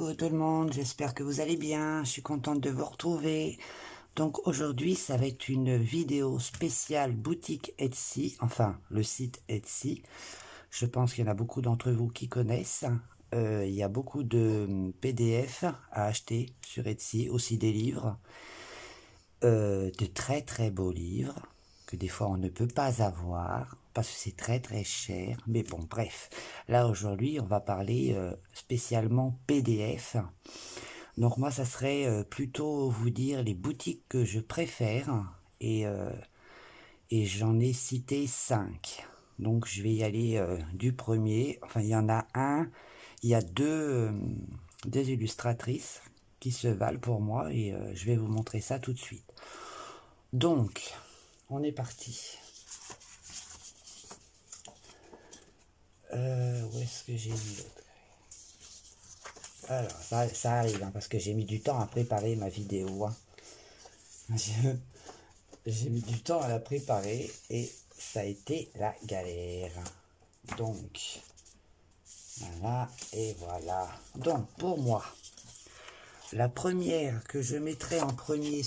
coucou tout le monde, j'espère que vous allez bien, je suis contente de vous retrouver. Donc aujourd'hui, ça va être une vidéo spéciale boutique Etsy, enfin le site Etsy. Je pense qu'il y en a beaucoup d'entre vous qui connaissent. Il y a beaucoup de PDF à acheter sur Etsy, aussi des livres, de très très beaux livres, que des fois on ne peut pas avoir, parce que c'est très très cher. Mais bon, bref, là aujourd'hui on va parler spécialement PDF. Donc moi ça serait plutôt vous dire les boutiques que je préfère, et j'en ai cité 5. Donc je vais y aller du premier. Enfin il y en a un, il y a deux illustratrices qui se valent pour moi, et je vais vous montrer ça tout de suite. Donc on est parti. Où est-ce que j'ai mis l'autre? Alors ça arrive, hein, parce que j'ai mis du temps à préparer ma vidéo, hein. J'ai mis du temps à la préparer et ça a été la galère. Donc voilà, et voilà. Donc pour moi, la première que je mettrai en premier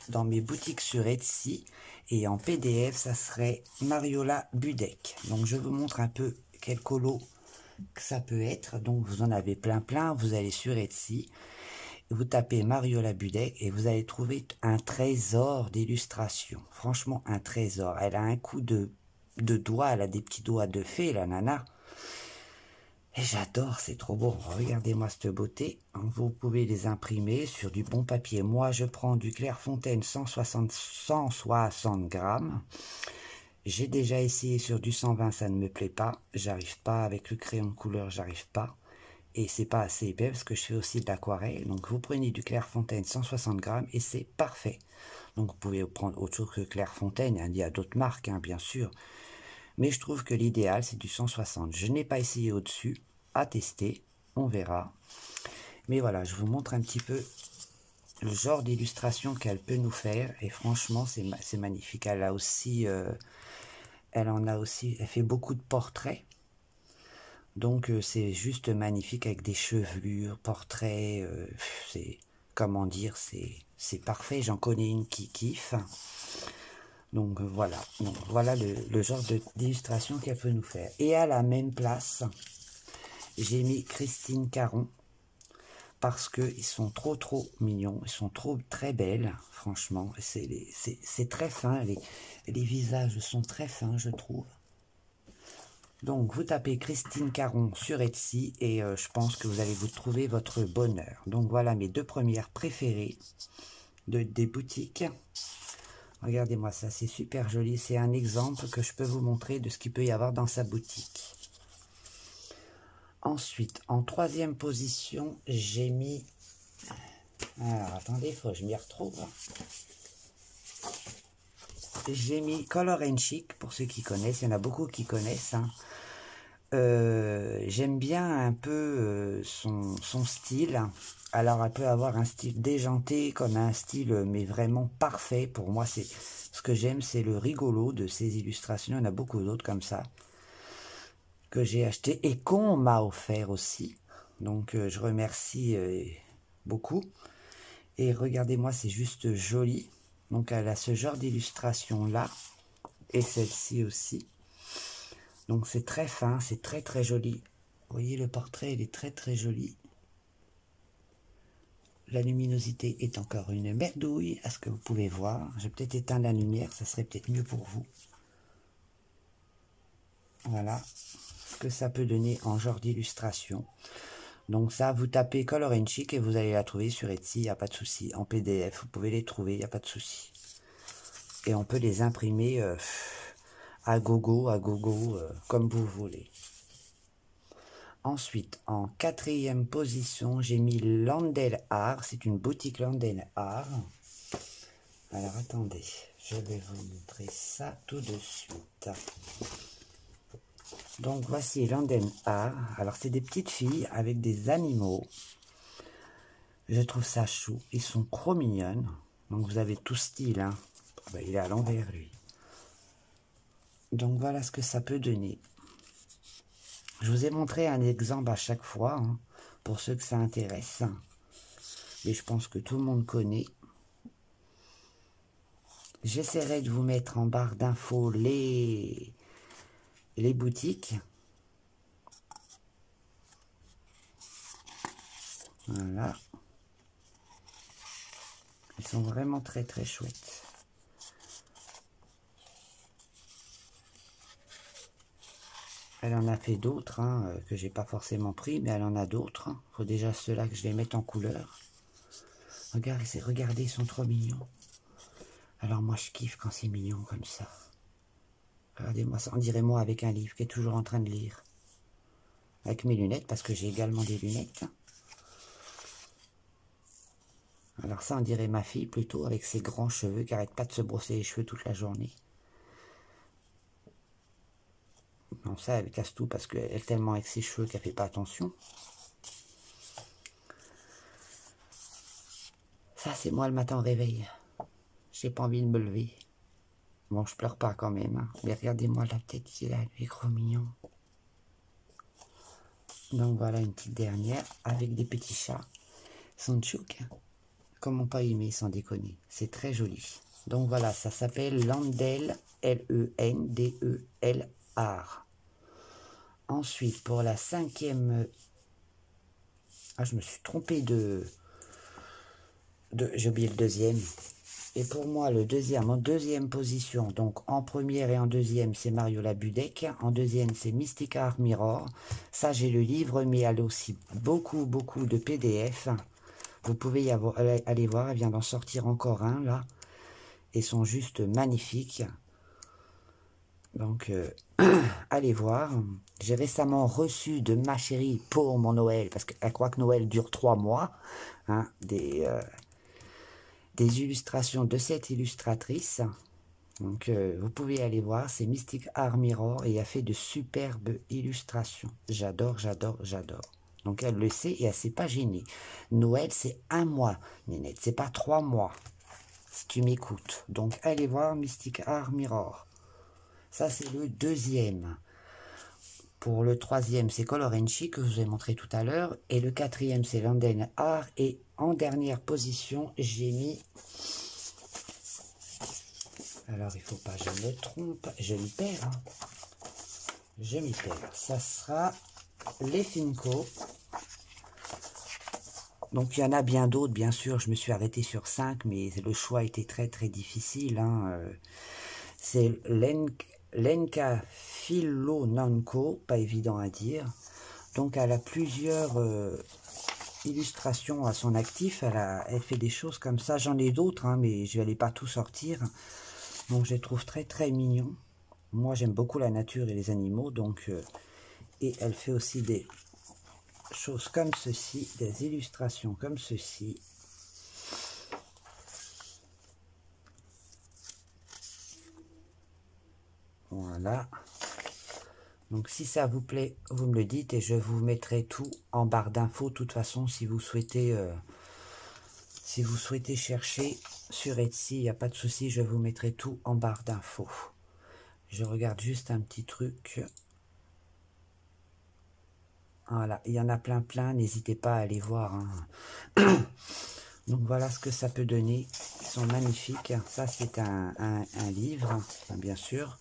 dans mes boutiques sur Etsy et en PDF, ça serait Mariola Budek. Donc je vous montre un peu quel colo que ça peut être. Donc vous en avez plein, vous allez sur Etsy, vous tapez Mariola Budek et vous allez trouver un trésor d'illustration. Franchement, un trésor. Elle a un coup de doigts, elle a des petits doigts de fée, la nana. Et j'adore, c'est trop beau. Regardez-moi cette beauté. Vous pouvez les imprimer sur du bon papier. Moi, je prends du Clairefontaine 160 grammes. J'ai déjà essayé sur du 120, ça ne me plaît pas. J'arrive pas avec le crayon de couleur, j'arrive pas. Et c'est pas assez épais parce que je fais aussi de l'aquarelle. Donc vous prenez du Clairefontaine 160 grammes et c'est parfait. Donc vous pouvez prendre autre chose que Clairefontaine. Il y a d'autres marques, hein, bien sûr. Mais je trouve que l'idéal, c'est du 160. Je n'ai pas essayé au-dessus, à tester, on verra. Mais voilà, je vous montre un petit peu le genre d'illustration qu'elle peut nous faire. Et franchement, c'est magnifique. Elle a aussi, elle fait beaucoup de portraits. Donc c'est juste magnifique avec des chevelures, portraits. C'est, comment dire, c'est parfait. J'en connais une qui kiffe. Donc voilà, le genre d'illustration qu'elle peut nous faire. Et à la même place, j'ai mis Christine Caron, parce qu'ils sont trop mignons, ils sont très belles, franchement. C'est très fin, les visages sont très fins, je trouve. Donc vous tapez Christine Caron sur Etsy et je pense que vous allez vous trouver votre bonheur. Donc voilà mes deux premières préférées des boutiques. Regardez-moi ça, c'est super joli. C'est un exemple que je peux vous montrer de ce qu'il peut y avoir dans sa boutique. Ensuite, en troisième position, j'ai mis... Alors, attendez, il faut que je m'y retrouve. J'ai mis Color & Chic, pour ceux qui connaissent. Il y en a beaucoup qui connaissent, hein. J'aime bien un peu son style. Alors elle peut avoir un style déjanté comme un style mais vraiment parfait. Pour moi, c'est ce que j'aime, c'est le rigolo de ces illustrations. Il y en a beaucoup d'autres comme ça que j'ai acheté et qu'on m'a offert aussi. Donc je remercie beaucoup. Et regardez-moi, c'est juste joli. Donc elle a ce genre d'illustration là et celle-ci aussi. Donc c'est très fin, c'est très joli. Vous voyez le portrait, il est très joli. La luminosité est encore une merdouille, à ce que vous pouvez voir. Je vais peut-être éteindre la lumière, ça serait peut-être mieux pour vous. Voilà ce que ça peut donner en genre d'illustration. Donc ça, vous tapez Color & Chic et vous allez la trouver sur Etsy, il n'y a pas de souci. En PDF, vous pouvez les trouver, il n'y a pas de souci. Et on peut les imprimer à gogo, comme vous voulez. Ensuite, en quatrième position, j'ai mis Landel Art. C'est une boutique Landel Art. Alors, attendez, je vais vous montrer ça tout de suite. Donc, voici Landel Art. Alors, c'est des petites filles avec des animaux. Je trouve ça chou. Ils sont trop mignonnes. Donc, vous avez tout style, hein. Ben, il est à l'envers, lui. Donc, voilà ce que ça peut donner. Je vous ai montré un exemple à chaque fois, hein. pour ceux que ça intéresse. Mais je pense que tout le monde connaît. J'essaierai de vous mettre en barre d'infos les boutiques. Voilà. Ils sont vraiment très très chouettes. Elle en a fait d'autres hein, que j'ai pas forcément pris, mais elle en a d'autres. Il faut déjà ceux-là que je les mette en couleur. Regardez, ils sont trop mignons. Alors moi je kiffe quand c'est mignon comme ça. Regardez-moi ça, on dirait moi avec un livre qui est toujours en train de lire. Avec mes lunettes, parce que j'ai également des lunettes. Alors ça on dirait ma fille plutôt, avec ses grands cheveux qui n'arrête pas de se brosser les cheveux toute la journée. Non, ça elle casse tout parce qu'elle est tellement avec ses cheveux qu'elle fait pas attention. Ça c'est moi le matin au réveil. J'ai pas envie de me lever. Bon, je pleure pas quand même. Hein. Mais regardez-moi la tête qu'il a, lui, gros mignon. Donc voilà une petite dernière avec des petits chats. Sont tchouk. Comment pas aimer sans déconner. C'est très joli. Donc voilà, ça s'appelle Lendel, L-E-N-D-E-L-R. Ensuite, pour la 5e... Ah, je me suis trompé j'ai oublié le deuxième. Et pour moi, le deuxième, en deuxième position, donc en première et en deuxième, c'est Mariola Budek. En deuxième, c'est Mystic Art Mirror. Ça, j'ai le livre, mais elle a aussi beaucoup de PDF. Vous pouvez aller voir, elle vient d'en sortir encore un, là. Ils sont juste magnifiques. Donc, allez voir. J'ai récemment reçu de ma chérie pour mon Noël, parce qu'elle croit que Noël dure 3 mois, hein, des illustrations de cette illustratrice. Donc vous pouvez aller voir, c'est Mystic Art Mirror et elle fait de superbes illustrations. J'adore. Donc elle le sait et elle s'est pas gênée. Noël c'est 1 mois, Nénette, c'est pas 3 mois. Si tu m'écoutes. Donc allez voir Mystic Art Mirror. Ça c'est le deuxième. Pour le troisième, c'est Color & Chic que je vous ai montré tout à l'heure. Et le quatrième, c'est London Art. Et en dernière position, j'ai mis... Alors, il ne faut pas que je me trompe. Je m'y perds. Hein. Je m'y perds. Ça sera les Finco. Donc, il y en a bien d'autres, bien sûr. Je me suis arrêté sur 5, mais le choix était très difficile. Hein. C'est Lenka Filonenko, pas évident à dire. Donc elle a plusieurs illustrations à son actif. Elle fait des choses comme ça. J'en ai d'autres, hein, mais je n'allais pas tout sortir. Donc je les trouve très mignons. Moi j'aime beaucoup la nature et les animaux. Donc et elle fait aussi des choses comme ceci, des illustrations comme ceci. Voilà. Donc si ça vous plaît, vous me le dites et je vous mettrai tout en barre d'infos. De toute façon, si vous souhaitez chercher sur Etsy, il n'y a pas de souci, je vous mettrai tout en barre d'infos. Je regarde juste un petit truc. Voilà, il y en a plein, n'hésitez pas à aller voir. Hein. Donc voilà ce que ça peut donner. Ils sont magnifiques. Ça c'est un livre, bien sûr.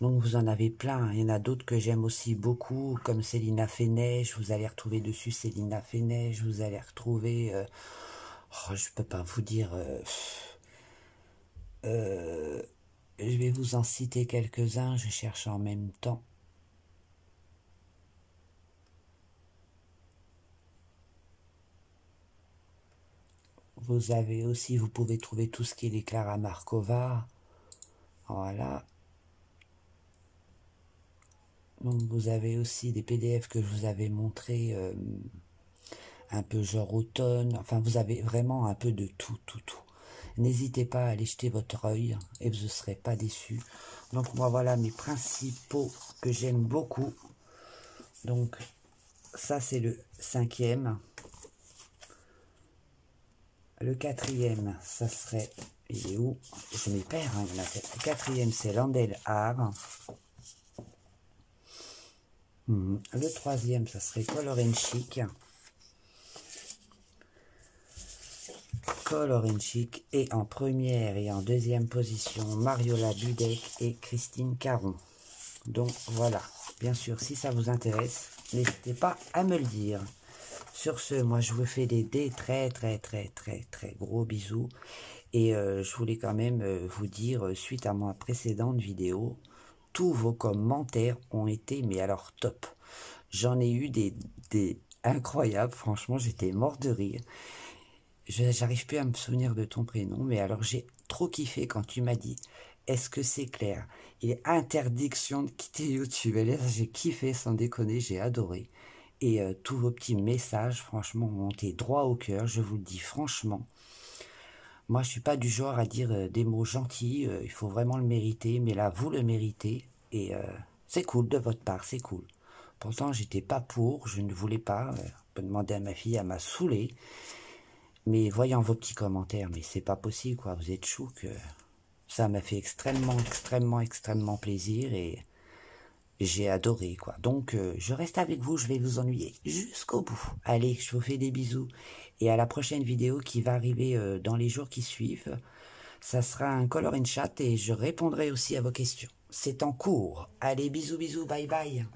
Donc vous en avez plein, il y en a d'autres que j'aime aussi beaucoup, comme Célina Feneige, vous allez retrouver dessus Célina Feneige, vous allez retrouver, je peux pas vous dire, je vais vous en citer quelques-uns, je cherche en même temps. Vous avez aussi, vous pouvez trouver tout ce qui est les Clara Markova, voilà. Donc vous avez aussi des PDF que je vous avais montré, un peu genre automne, enfin vous avez vraiment un peu de tout. N'hésitez pas à aller jeter votre œil et vous ne serez pas déçus. Donc moi voilà mes principaux que j'aime beaucoup. Donc ça c'est le 5e. Le 4e, ça serait, il est où? Je m'y perds, hein, le 4e c'est Lendel Art. Le 3e, ça serait Color & Chic. Color in Chic. Et en première et en deuxième position, Mariola Dudek et Christine Caron. Donc voilà, bien sûr, si ça vous intéresse, n'hésitez pas à me le dire. Sur ce, moi je vous fais des très gros bisous. Et je voulais quand même vous dire, suite à ma précédente vidéo, tous vos commentaires ont été, mais alors top. J'en ai eu des incroyables, franchement, j'étais mort de rire. J'arrive plus à me souvenir de ton prénom, mais alors j'ai trop kiffé quand tu m'as dit, est-ce que c'est clair? Il est interdiction de quitter YouTube. Et là, j'ai kiffé, sans déconner, j'ai adoré. Et tous vos petits messages, franchement, m'ont été droit au cœur, je vous le dis franchement. Moi, je suis pas du genre à dire des mots gentils, il faut vraiment le mériter, mais là, vous le méritez, et c'est cool de votre part, c'est cool. Pourtant, j'étais pas pour, je ne voulais pas, on peut demander à ma fille, elle m'a saoulé, mais voyant vos petits commentaires, mais c'est pas possible, quoi, vous êtes chou, que ça m'a fait extrêmement plaisir, et j'ai adoré, quoi. Donc, je reste avec vous, je vais vous ennuyer jusqu'au bout. Allez, je vous fais des bisous. Et à la prochaine vidéo qui va arriver dans les jours qui suivent, ça sera un color in chat et je répondrai aussi à vos questions. C'est en cours. Allez, bisous, bye bye.